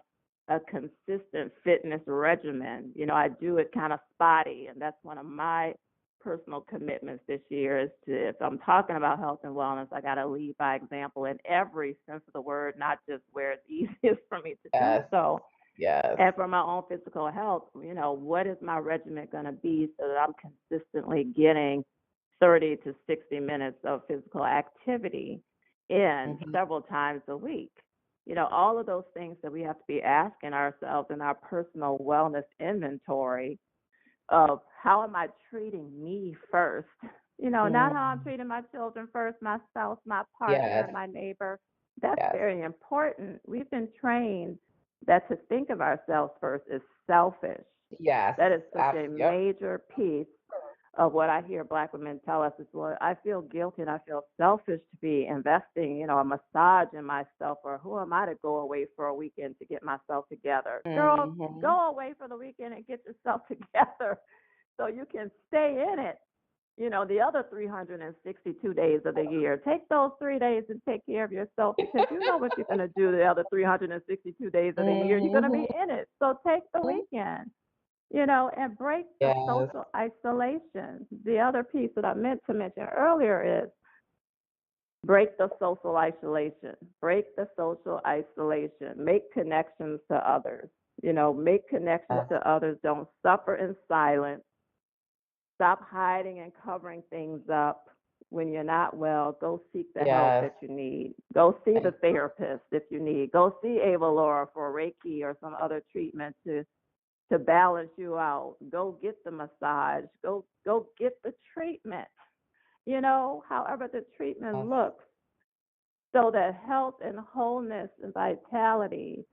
a consistent fitness regimen. I do it kind of spotty, and that's one of my personal commitments this year is to, if I'm talking about health and wellness, I got to lead by example in every sense of the word, not just where it's easiest for me to do yes, so. yes, And for my own physical health, what is my regimen going to be so that I'm consistently getting 30 to 60 minutes of physical activity in mhm, several times a week? All of those things that we have to be asking ourselves in our personal wellness inventory of how am I treating me first? Not how I'm mm, treating my children first, my spouse, my partner, yes, my neighbor. That's yes, very important. We've been trained that to think of ourselves first is selfish. yes, That is such a yep, major piece of what I hear black women tell us is, well, I feel guilty and I feel selfish to be investing, a massage in myself, or who am I to go away for a weekend to get myself together? Girl, mhm, go away for the weekend and get yourself together so you can stay in it. The other 362 days of the year. Take those 3 days and take care of yourself because you know what you're going to do the other 362 days of the year. You're going to mhm, be in it. So take the weekend, and break the yes, social isolation. The other piece that I meant to mention earlier is break the social isolation. Break the social isolation. Make connections to others. Make connections yes, to others. Don't suffer in silence. Stop hiding and covering things up. When you're not well, go seek the help yes, that you need. Go see the thank you, therapist if you need. Go see Ava Laura for Reiki or some other treatment to balance you out. Go get the massage. Go get the treatment. However the treatment yes, looks, so that health and wholeness and vitality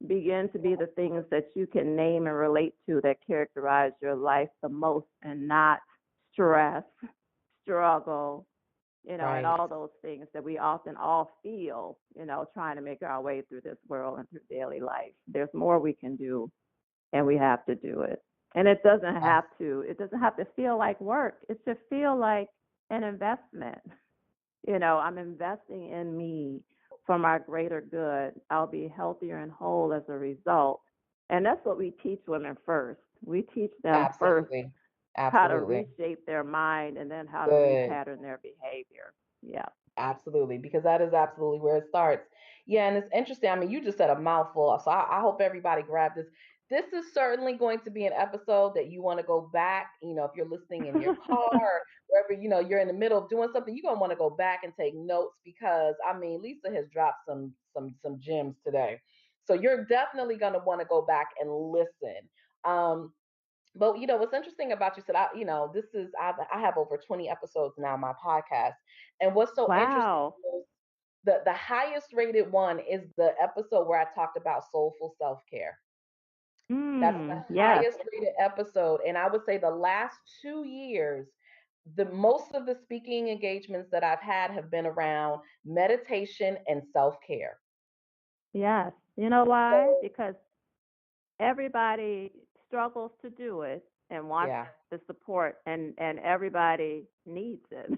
begin to be the things that you can name and relate to that characterize your life the most, and not stress, struggle, and right, all those things that we often all feel, trying to make our way through this world and through daily life. There's more we can do, and we have to do it. And yes, it doesn't have to feel like work. It should feel like an investment. I'm investing in me for my greater good. I'll be healthier and whole as a result. And that's what we teach women first. We teach them first absolutely, how to absolutely, reshape their mind and then how to good. repattern their behavior. Yeah. Absolutely, because that is absolutely where it starts. Yeah, and it's interesting. I mean, you just said a mouthful, so I hope everybody grabbed this. This is certainly going to be an episode that you want to go back. If you're listening in your car or wherever, you're in the middle of doing something, you're gonna want to go back and take notes because I mean, Lisa has dropped some gems today. So you're definitely gonna want to go back and listen. Um, But what's interesting about you said, I have over 20 episodes now on my podcast, and what's so interesting Wow. is the highest rated one is the episode where I talked about soulful self care. That's the Yes. highest rated episode, and I would say the last 2 years, the most of the speaking engagements that I've had have been around meditation and self care. Yes. You know why? So Because everybody struggles to do it and wants yeah, the support, and everybody needs it.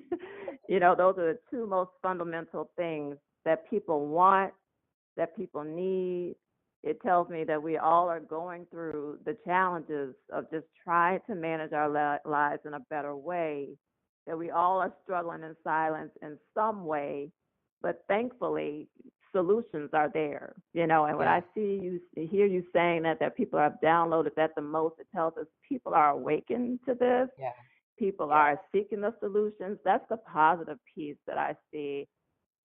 Those are the two most fundamental things that people want, that people need. It tells me that we all are going through the challenges of just trying to manage our lives in a better way, that we all are struggling in silence in some way, but thankfully solutions are there. And when yeah, I hear you saying that people have downloaded that the most, it tells us people are awakened to this. yeah, People yeah, are seeking the solutions. That's the positive piece that I see.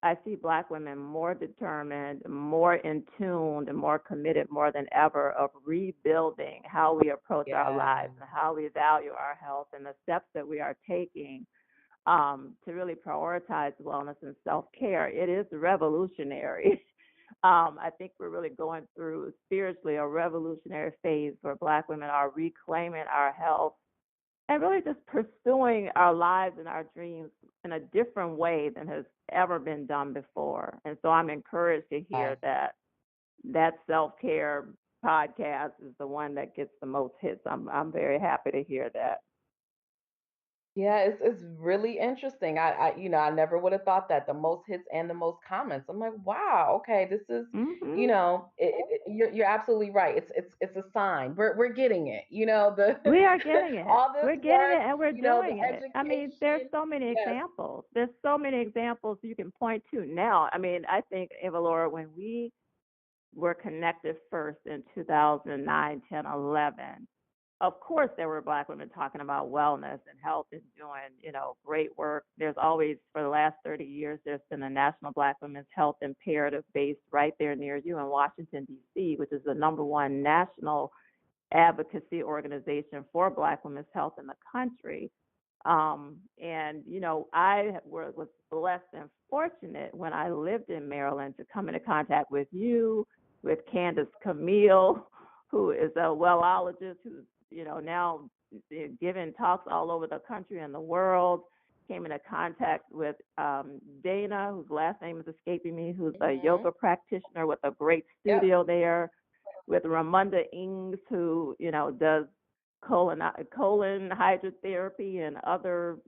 I see Black women more determined, more in tune, and more committed more than ever of rebuilding how we approach our yeah, lives and how we value our health, and the steps that we are taking to really prioritize wellness and self-care. It is revolutionary. I think we're really going through spiritually a revolutionary phase where Black women are reclaiming our health and really just pursuing our lives and our dreams in a different way than has ever been done before. And so I'm encouraged to yeah. hear that self-care podcast is the one that gets the most hits. I'm very happy to hear that. Yeah, it's really interesting. I never would have thought that the most hits and the most comments. I'm like, wow, okay, this is, Mhm. you're absolutely right. It's a sign. We're getting it. The We are getting it. all this We're getting work, it and we're the doing it. I mean, there's education. so many Yes, examples. There's so many examples you can point to now. I mean, I think, Eva Laura, when we were connected first in 2009, 10, 11, of course there were Black women talking about wellness and health and doing, great work. There's always, for the last 30 years, there's been a National Black Women's Health Imperative based right there near you in Washington, D.C., which is the number one national advocacy organization for Black women's health in the country. And was blessed and fortunate when I lived in Maryland to come into contact with you, with Candace Camille, who is a wellologist who's now giving talks all over the country and the world. Came into contact with Dana, whose last name is escaping me, who's a hmm, yoga practitioner with a great yep, studio there, with Ramunda Ings, who does colon hydrotherapy and other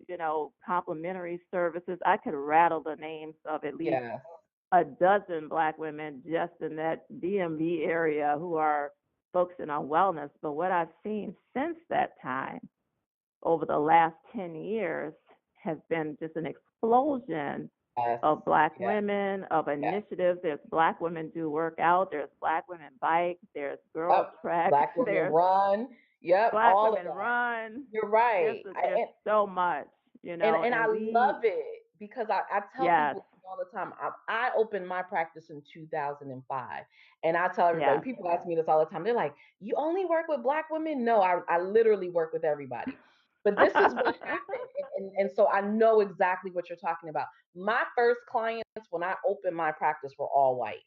complementary services. I could rattle the names of at least yeah, a dozen Black women just in that DMV area who are focusing on wellness. But what I've seen since that time, over the last 10 years, has been just an explosion yes, of Black yes, women, of yes. initiatives. There's Black women do workout, there's Black women bike, there's girl Yep. trek, Black women there's run. Yep, Black all of women that. run. You're There's right. there's so much, And I and love it because I tell yes, people all the time. I opened my practice in 2005, and I tell everybody. yes. People ask me this all the time. They're like, "You only work with Black women?" No, I literally work with everybody. But this is what happened, and so I know exactly what you're talking about. My first clients when I opened my practice were all white.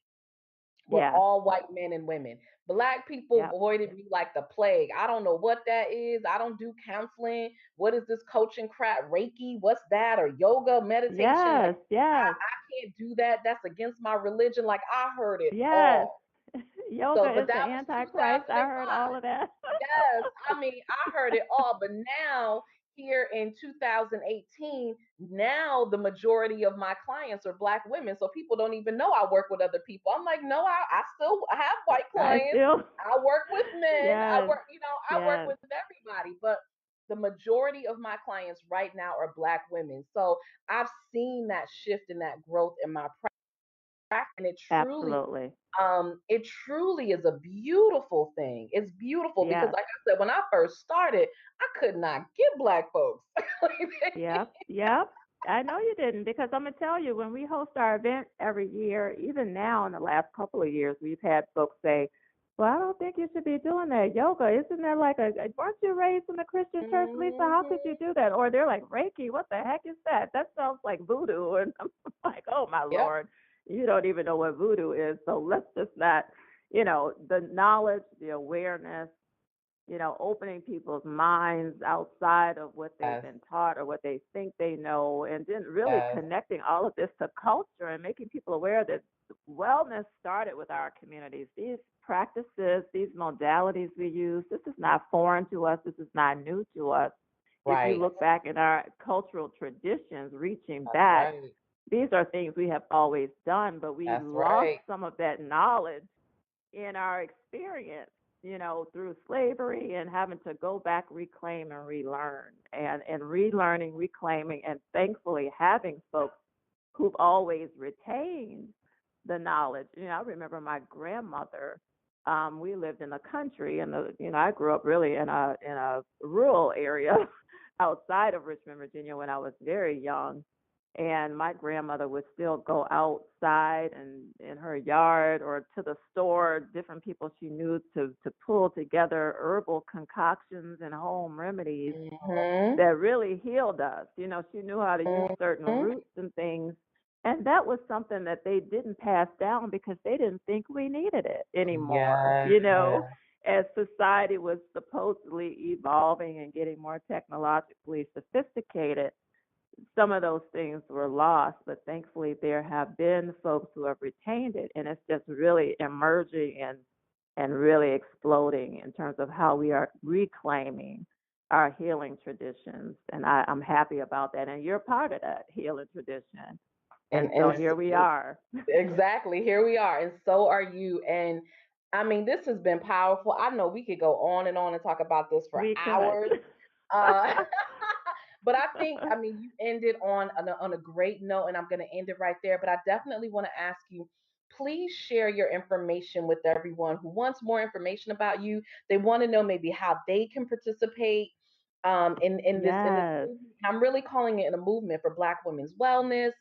Were Yes, all white men and women. Black people yep, avoided me like the plague. I don't know what that is. I don't do counseling. What is this coaching crap? Reiki? What's that? Or yoga, meditation? Like, yes, yes, I can't do that. That's against my religion. Like, I heard it yes. all. Yoga So, is but the that was Antichrist. I heard 2005. all of that. Yes, I mean, I heard it all, but now here in 2018, now the majority of my clients are Black women, so people don't even know I work with other people. I'm like, no, I still have white I clients. still, I work with men. yes, I work yes, with everybody, but the majority of my clients right now are Black women. So I've seen that shift and that growth in my practice, and absolutely. it truly is a beautiful thing. It's beautiful because, Yes, like I said, when I first started, I could not get Black folks. yep, yep. I know you didn't, because I'm gonna tell you, when we host our event every year, even now in the last couple of years, we've had folks say, Well, I don't think you should be doing that. Yoga, isn't there like weren't you raised in a Christian church, Lisa? How could you Hmm. do that? Or they're like, Reiki, what the heck is that? That sounds like voodoo. And I'm like, oh my Yep. Lord, you don't even know what voodoo is. So let's just not, the knowledge, the awareness, opening people's minds outside of what they've Yes. been taught or what they think they know, and then really Yes. connecting all of this to culture and making people aware that wellness started with our communities. These practices, these modalities we use, this is not foreign to us, this is not new to us. If you Right. look back in our cultural traditions, reaching That's back, right. these are things we have always done, but we That's lost right. some of that knowledge in our experience, through slavery and having to go back, reclaim, and relearn, and relearning, reclaiming, and thankfully having folks who've always retained the knowledge. I remember my grandmother. We lived in the country, and I grew up really in a rural area outside of Richmond, Virginia, when I was very young, and my grandmother would still go outside and in her yard or to the store, different people she knew to pull together herbal concoctions and home remedies Hmm. that really healed us. She knew how to use certain Hmm. roots and things, and that was something that they didn't pass down because they didn't think we needed it anymore. Yes. As society was supposedly evolving and getting more technologically sophisticated, some of those things were lost, but thankfully there have been folks who have retained it, and it's just really emerging and really exploding in terms of how we are reclaiming our healing traditions. And I'm happy about that. And you're part of that healing tradition. And And so and here we are. exactly, here we are, and so are you. And I mean, this has been powerful. I know we could go on and talk about this for We could. hours. Uh, but I think, I mean, you ended on a great note, and I'm going to end it right there. But I definitely want to ask you, please share your information with everyone who wants more information about you. They want to know maybe how they can participate in this Yes. movement. I'm really calling it a movement for Black women's wellness,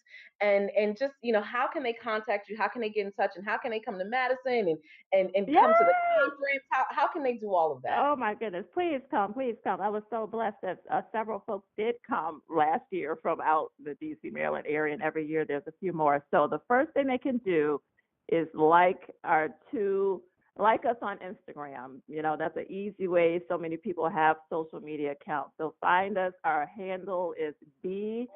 and just how can they contact you? How can they get in touch? And how can they come to Madison and come to the Yes. conference? How can they do all of that? Oh my goodness! Please come, please come. I was so blessed that several folks did come last year from out the D.C. Maryland area, and every year there's a few more. So the first thing they can do is like us on Instagram. That's an easy way. So many people have social media accounts. So find us. Our handle is BWW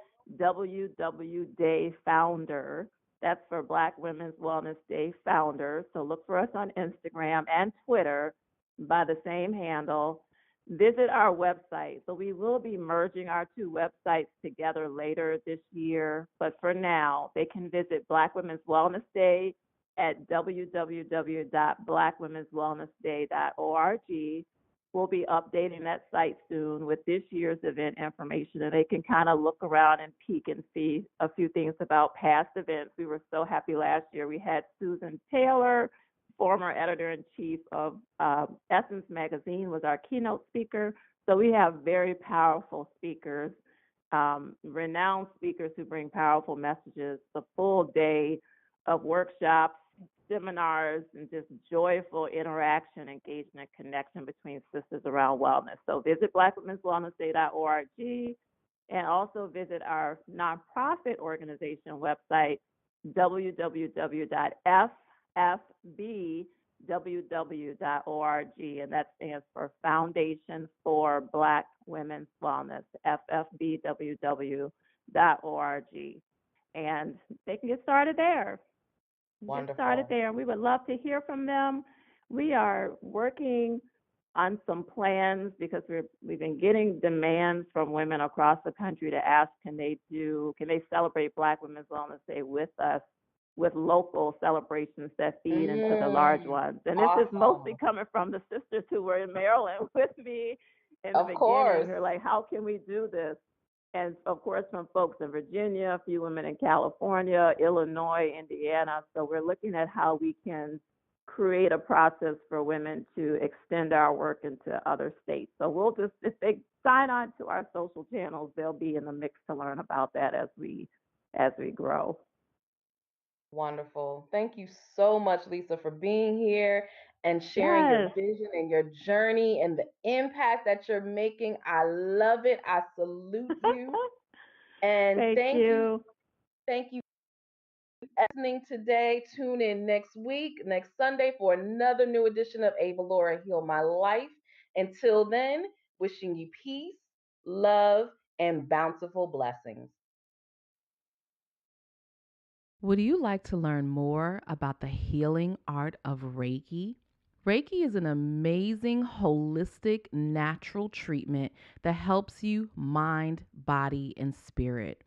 Day Founder. That's for Black Women's Wellness Day Founder. So look for us on Instagram and Twitter by the same handle. Visit our website. So we will be merging our two websites together later this year. But for now, they can visit Black Women's Wellness Day at www.blackwomenswellnessday.org. We'll be updating that site soon with this year's event information, and they can kind of look around and peek and see a few things about past events. We were so happy last year. We had Susan Taylor, former editor in chief of Essence Magazine, was our keynote speaker. So we have very powerful speakers, renowned speakers who bring powerful messages. The full day of workshops, seminars, and just joyful interaction, engagement, connection between sisters around wellness. So visit blackwomenswellnessday.org, and also visit our nonprofit organization website, www.ffbww.org, and that stands for Foundation for Black Women's Wellness, ffbww.org. And they can get started there. Get started Wonderful. there. We would love to hear from them. We are working on some plans because we've been getting demands from women across the country to ask, can they celebrate Black Women's Wellness Day with us, with local celebrations that feed into the large Mm, ones. And this is mostly awesome. coming from the sisters who were in Maryland with me in the Of beginning. course. They're like, how can we do this? And of course, from folks in Virginia, a few women in California, Illinois, Indiana. So we're looking at how we can create a process for women to extend our work into other states. So we'll just, if they sign on to our social channels, they'll be in the mix to learn about that as we grow. Wonderful. Thank you so much, Lisa, for being here. and sharing your Yes. vision and your journey and the impact that you're making. I love it. I salute you. And Thank thank you. you. Thank you for listening today. Tune in next week, next Sunday, for another new edition of Ava Laura Heal My Life. Until then, wishing you peace, love, and bountiful blessings. Would you like to learn more about the healing art of Reiki? Reiki is an amazing, holistic, natural treatment that helps you mind, body, and spirit.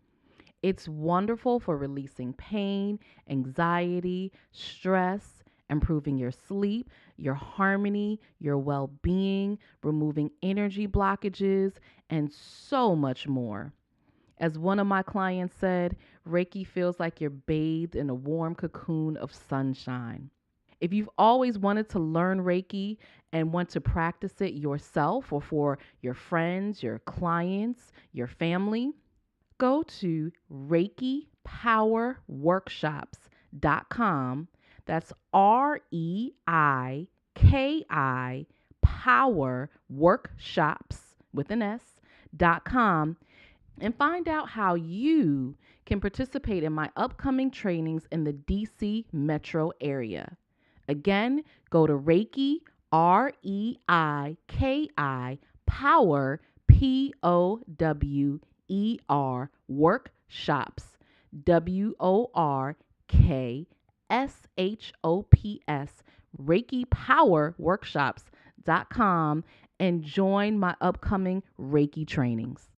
It's wonderful for releasing pain, anxiety, stress, improving your sleep, your harmony, your well being, removing energy blockages, and so much more. As one of my clients said, Reiki feels like you're bathed in a warm cocoon of sunshine. If you've always wanted to learn Reiki and want to practice it yourself or for your friends, your clients, your family, go to ReikiPowerWorkshops.com. That's REIKI Power Workshops with an S.com and find out how you can participate in my upcoming trainings in the DC metro area. Again, go to Reiki, REIKI, Power, POWER, Workshops, WORKSHOPS, Reiki Power Workshops.com, and join my upcoming Reiki trainings.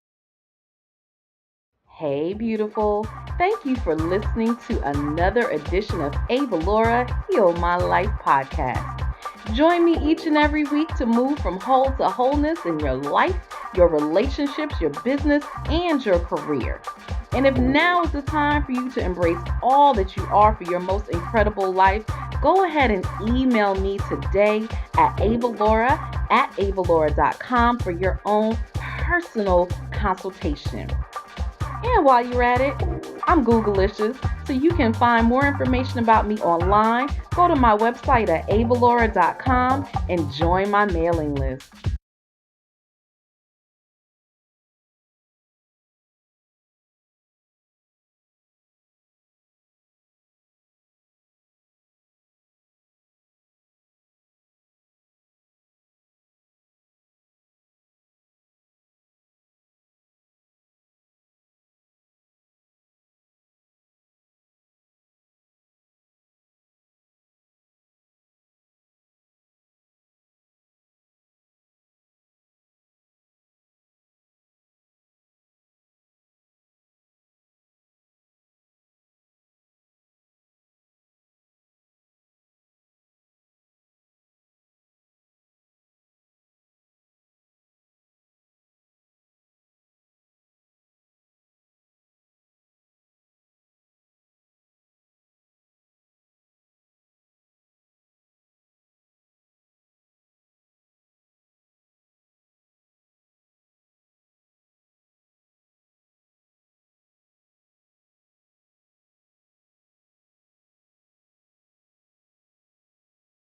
Hey, beautiful. Thank you for listening to another edition of Ava Laura Heal My Life podcast. Join me each and every week to move from whole to wholeness in your life, your relationships, your business, and your career. And if now is the time for you to embrace all that you are for your most incredible life, go ahead and email me today at avalaura@avalaura.com for your own personal consultation. And while you're at it, I'm Googleicious, so you can find more information about me online. Go to my website at avalaura.com and join my mailing list.